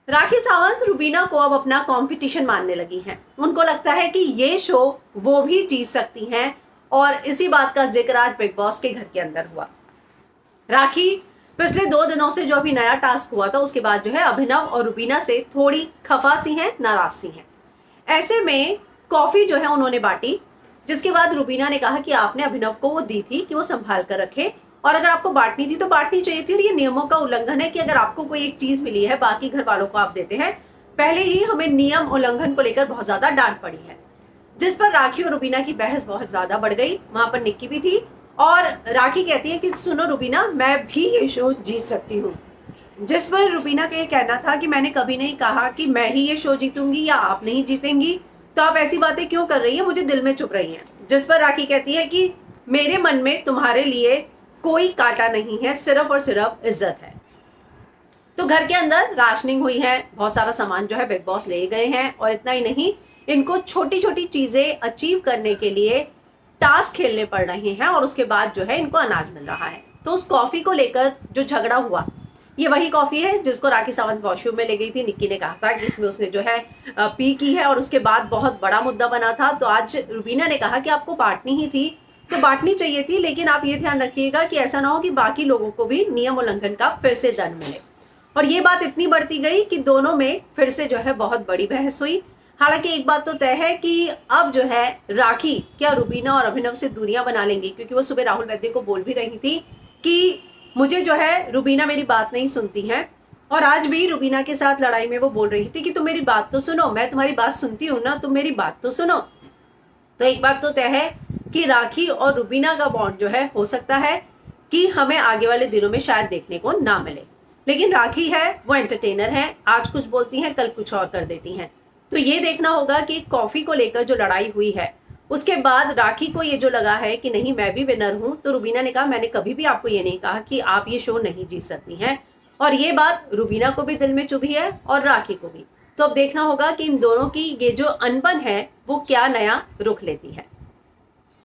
राखी सावंत रुबीना को अब अपना कंपटीशन मानने लगी हैं। उनको लगता है कि ये शो वो भी जीत सकती हैं और इसी बात का जिक्र आज बिग बॉस के घर के अंदर हुआ। राखी पिछले 2 दिनों से जो अभी नया टास्क हुआ था उसके बाद जो है अभिनव और रुबीना से थोड़ी खफा सी हैं, नाराज सी हैं। ऐसे में कॉफी जो है उन्होंने बांटी, जिसके बाद रुबीना ने कहा कि आपने अभिनव को वो दी थी कि वो संभाल कर रखे और अगर आपको बांटनी थी तो बांटनी चाहिए थी और ये नियमों का उल्लंघन है कि अगर आपको कोई एक चीज मिली है बाकी घर वालों को आप देते हैं। पहले ही हमें नियम उल्लंघन को लेकर बहुत ज्यादा डांट पड़ी है, जिस पर राखी और रुबीना की बहस बहुत ज्यादा बढ़ गई। वहां पर निक्की भी थी और राखी कहती है कि सुनो रुबीना, मैं भी ये शो जीत सकती हूँ, जिस पर रुबीना का ये कहना था कि मैंने कभी नहीं कहा कि मैं ही ये शो जीतूंगी या आप नहीं जीतेंगी, तो आप ऐसी बातें क्यों कर रही हैं, मुझे दिल में चुभ रही हैं। जिस पर राखी कहती है कि मेरे मन में तुम्हारे लिए कोई कांटा नहीं है, सिर्फ और सिर्फ इज्जत है। तो घर के अंदर राशनिंग हुई है, बहुत सारा सामान जो है बिग बॉस ले गए हैं और इतना ही नहीं, इनको छोटी छोटी चीजें अचीव करने के लिए टास्क खेलने पड़ रहे हैं और उसके बाद जो है इनको अनाज मिल रहा है। तो उस कॉफी को लेकर जो झगड़ा हुआ, ये वही कॉफी है जिसको राखी सावंत वॉशरूम में ले गई थी। निक्की ने कहा था कि इसमें उसने जो है पी की है और उसके बाद बहुत बड़ा मुद्दा बना था। तो आज रुबीना ने कहा कि आपको बांटनी ही थी तो बांटनी चाहिए थी, लेकिन आप ये ध्यान रखिएगा कि ऐसा ना हो कि बाकी लोगों को भी नियम उल्लंघन का फिर से दंड मिले। और ये बात इतनी बढ़ती गई कि दोनों में फिर से जो है बहुत बड़ी बहस हुई। हालांकि एक बात तो तय है कि अब जो है राखी क्या रुबीना और अभिनव से दूरियां बना लेंगी, क्योंकि वो सुबह राहुल वैद्य को बोल भी रही थी कि मुझे जो है रुबीना मेरी बात नहीं सुनती है। और आज भी रुबीना के साथ लड़ाई में वो बोल रही थी कि तुम मेरी बात तो सुनो, मैं तुम्हारी बात सुनती हूँ ना, तुम मेरी बात तो सुनो। तो एक बात तो तय है कि राखी और रुबीना का बॉन्ड जो है हो सकता है कि हमें आगे वाले दिनों में शायद देखने को ना मिले। लेकिन राखी है वो एंटरटेनर है, आज कुछ बोलती हैं कल कुछ और कर देती हैं। तो ये देखना होगा कि कॉफी को लेकर जो लड़ाई हुई है उसके बाद राखी को ये जो लगा है कि नहीं मैं भी विनर हूं, तो रुबीना ने कहा मैंने कभी भी आपको ये नहीं कहा कि आप ये शो नहीं जीत सकती हैं। और ये बात रुबीना को भी दिल में चुभी है और राखी को भी। तो अब देखना होगा कि इन दोनों की ये जो अनबन है वो क्या नया रुख लेती है।